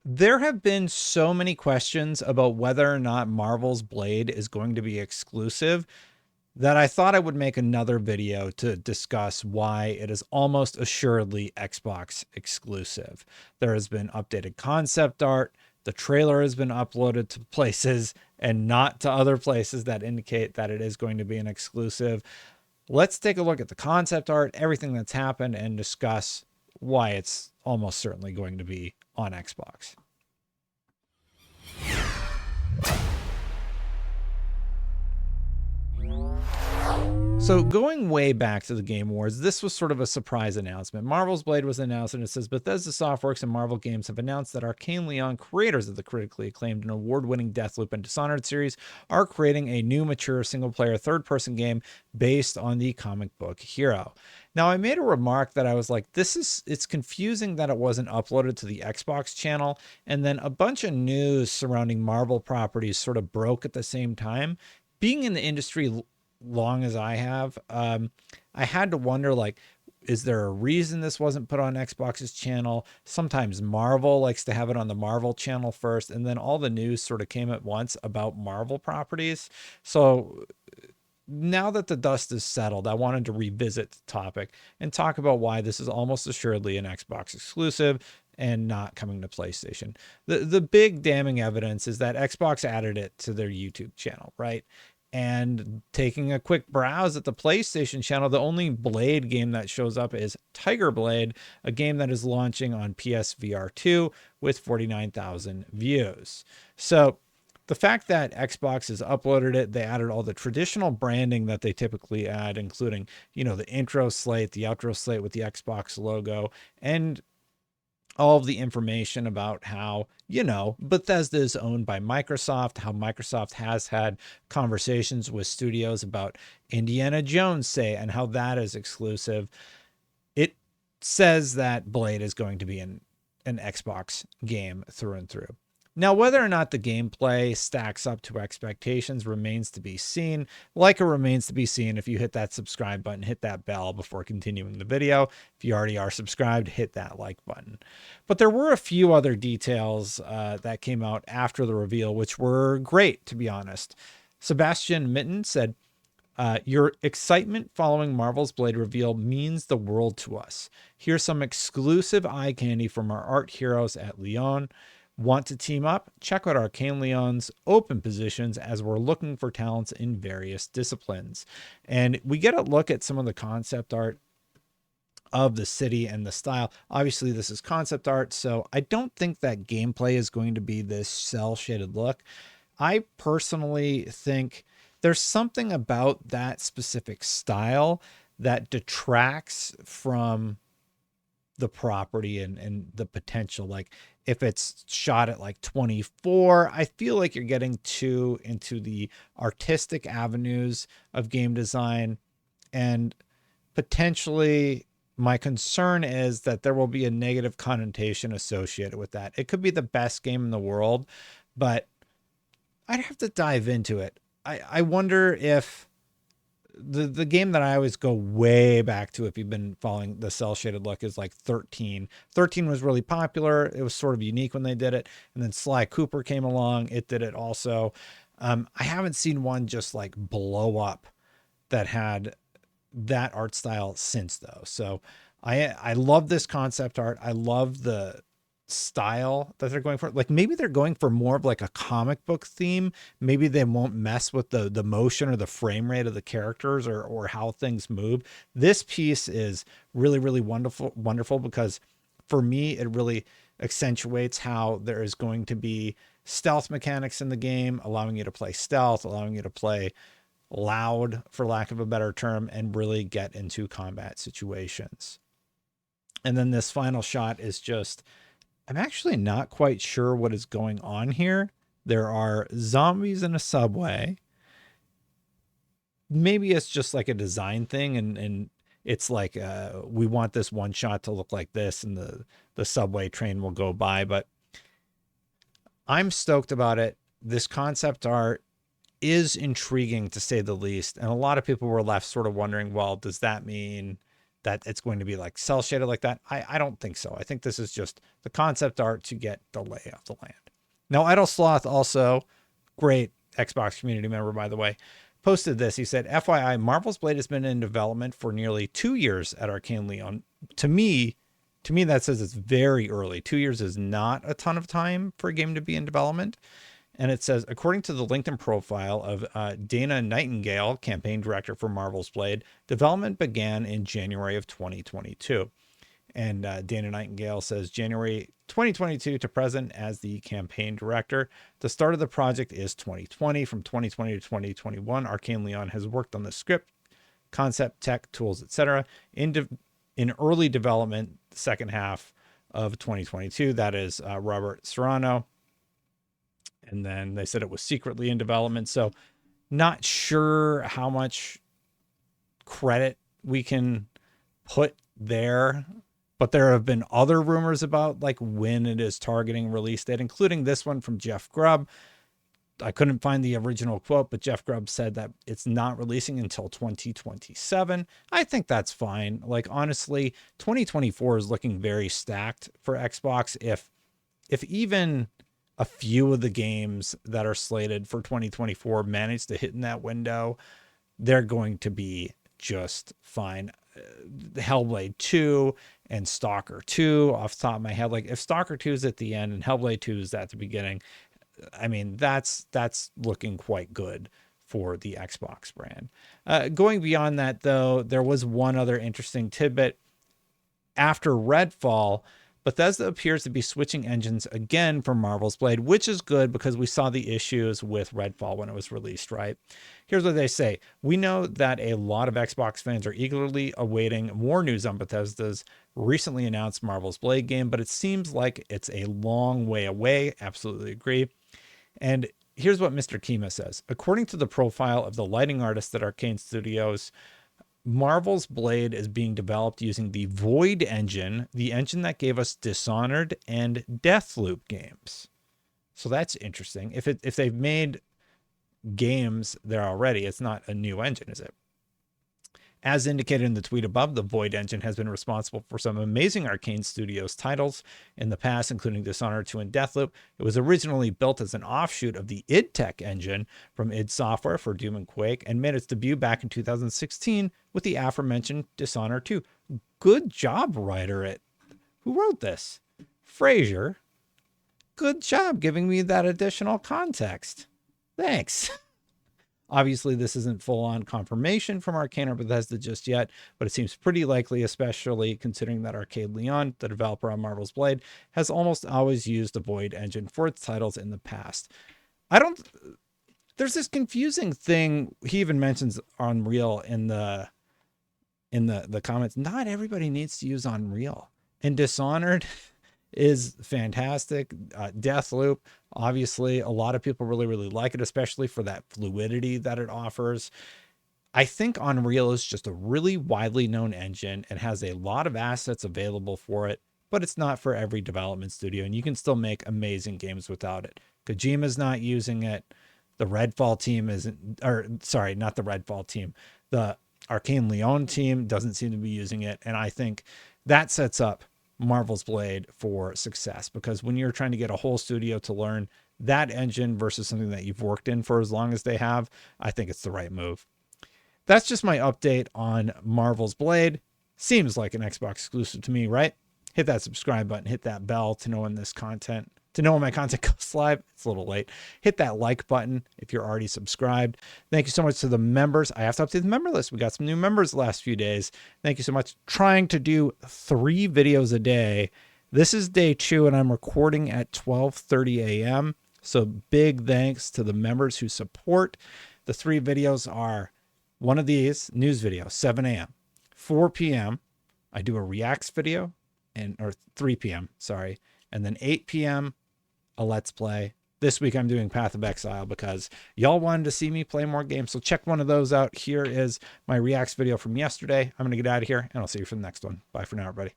There have been so many questions about whether or not Marvel's Blade is going to be exclusive that I thought I would make another video to discuss why it is almost assuredly Xbox exclusive. There has been updated concept art. The trailer has been uploaded to places and not to other places that indicate that it is going to be an exclusive. Let's take a look at the concept art, everything that's happened, and discuss why it's almost certainly going to be on Xbox. So going way back to the Game Awards, this was sort of a surprise announcement. Marvel's Blade was announced, and it says Bethesda Softworks and Marvel Games have announced that Arcane Leon, creators of the critically acclaimed and award-winning Deathloop and Dishonored series, are creating a new mature single-player third-person game based on the comic book hero. Now, I made a remark that I was like, it's confusing that it wasn't uploaded to the Xbox channel, and then a bunch of news surrounding Marvel properties sort of broke at the same time. Being in the industry long as I have, I had to wonder, like, is there a reason this wasn't put on Xbox's channel? Sometimes Marvel likes to have it on the Marvel channel first, and then all the news sort of came at once about Marvel properties. So now that the dust is settled, I wanted to revisit the topic and talk about why this is almost assuredly an Xbox exclusive and not coming to PlayStation. The big damning evidence is that Xbox added it to their YouTube channel, right? And taking a quick browse at the PlayStation channel, the only Blade game that shows up is Tiger Blade, a game that is launching on PSVR 2 with 49,000 views. So the fact that Xbox has uploaded it, they added all the traditional branding that they typically add, including, the intro slate, the outro slate with the Xbox logo, and all of the information about how, Bethesda is owned by Microsoft, how Microsoft has had conversations with studios about Indiana Jones, say, and how that is exclusive. It says that Blade is going to be an Xbox game through and through. Now, whether or not the gameplay stacks up to expectations remains to be seen. Like it remains to be seen if you hit that subscribe button, hit that bell before continuing the video. If you already are subscribed, hit that like button. But there were a few other details that came out after the reveal, which were great, to be honest. Sebastian Mitten said, your excitement following Marvel's Blade reveal means the world to us. Here's some exclusive eye candy from our art heroes at Leon. Want to team up? Check out Arcane Leon's open positions as we're looking for talents in various disciplines. And we get a look at some of the concept art of the city and the style. Obviously, this is concept art, so I don't think that gameplay is going to be this cel-shaded look. I personally think there's something about that specific style that detracts from the property and the potential. Like, if it's shot at like 24, I feel like you're getting too into the artistic avenues of game design. And potentially, my concern is that there will be a negative connotation associated with that. It could be the best game in the world, but I'd have to dive into it. I wonder if the game that I always go way back to, if you've been following the cel shaded look, is like 13. 13 was really popular. It was sort of unique when they did it. And then Sly Cooper came along. It did it also. I haven't seen one just like blow up that had that art style since, though. So I love this concept art. I love the style that they're going for. Like, maybe they're going for more of like a comic book theme. Maybe they won't mess with the motion or the frame rate of the characters or how things move. This piece is really, really wonderful because for me, it really accentuates how there is going to be stealth mechanics in the game, allowing you to play stealth, allowing you to play loud, for lack of a better term, and really get into combat situations. And then this final shot is just, I'm actually not quite sure what is going on here. There are zombies in a subway. Maybe it's just like a design thing, and it's like, we want this one shot to look like this, and the subway train will go by. But I'm stoked about it. This concept art is intriguing, to say the least. And a lot of people were left sort of wondering, well, does that mean that it's going to be like cell shaded like that. I don't think so. I think this is just the concept art to get the lay of the land. Now, Idle Sloth, also great Xbox community member, by the way, posted this. He said, FYI, Marvel's Blade has been in development for nearly 2 years at Arcane Leon. To me, that says it's very early. 2 years is not a ton of time for a game to be in development. And it says, according to the LinkedIn profile of Dana Nightingale, campaign director for Marvel's Blade, development began in January of 2022. And Dana Nightingale says January 2022 to present as the campaign director. The start of the project is 2020. From 2020 to 2021, Arcane Leon has worked on the script, concept, tech, tools, etc. in early development, the second half of 2022. That is Robert Serrano. And then they said it was secretly in development. So not sure how much credit we can put there. But there have been other rumors about like when it is targeting release date, including this one from Jeff Grubb. I couldn't find the original quote, but Jeff Grubb said that it's not releasing until 2027. I think that's fine. Like, honestly, 2024 is looking very stacked for Xbox. If even a few of the games that are slated for 2024 manage to hit in that window, they're going to be just fine. Hellblade 2 and Stalker 2 off the top of my head. Like, if Stalker 2 is at the end and Hellblade 2 is at the beginning, I mean, that's looking quite good for the Xbox brand. Going beyond that, though, there was one other interesting tidbit. After Redfall, Bethesda appears to be switching engines again for Marvel's Blade, which is good because we saw the issues with Redfall when it was released, right? Here's what they say. We know that a lot of Xbox fans are eagerly awaiting more news on Bethesda's recently announced Marvel's Blade game, but it seems like it's a long way away. Absolutely agree. And here's what Mr. Kima says. According to the profile of the lighting artist at Arcane Studios, Marvel's Blade is being developed using the Void engine, the engine that gave us Dishonored and Deathloop games. So that's interesting. If they've made games there already, it's not a new engine, is it? As indicated in the tweet above, the Void engine has been responsible for some amazing Arcane Studios titles in the past, including Dishonored 2 and Deathloop. It was originally built as an offshoot of the id Tech engine from id Software for Doom and Quake, and made its debut back in 2016 with the aforementioned Dishonored 2. Good job, writer. Who wrote this? Fraser. Good job giving me that additional context. Thanks. Obviously, this isn't full-on confirmation from Arcane or Bethesda just yet, but it seems pretty likely, especially considering that Arcane Leon, the developer on Marvel's Blade, has almost always used the Void engine for its titles in the past. There's this confusing thing. He even mentions Unreal in the comments. Not everybody needs to use Unreal. And Dishonored is fantastic. Deathloop, obviously, a lot of people really, really like it, especially for that fluidity that it offers. I think Unreal is just a really widely known engine and has a lot of assets available for it, but it's not for every development studio, and you can still make amazing games without it. Kojima's not using it. The Redfall team isn't, or sorry, not the Redfall team. The Arcane Leon team doesn't seem to be using it, and I think that sets up Marvel's Blade for success, because when you're trying to get a whole studio to learn that engine versus something that you've worked in for as long as they have, I think it's the right move. That's just my update on Marvel's Blade. Seems like an Xbox exclusive to me, right? Hit that subscribe button, hit that bell to know when my content goes live. It's a little late. Hit that like button if you're already subscribed. Thank you so much to the members. I have to update the member list. We got some new members the last few days. Thank you so much. Trying to do 3 videos a day. This is day 2 and I'm recording at 12:30 a.m. So big thanks to the members who support. The 3 videos are one of these, news video, 7 a.m. 4 p.m. I do a reacts video, or 3 p.m. sorry. And then 8 p.m. a Let's Play. This week I'm doing Path of Exile because y'all wanted to see me play more games. So check one of those out. Here is my reacts video from yesterday. I'm going to get out of here and I'll see you for the next one. Bye for now, everybody.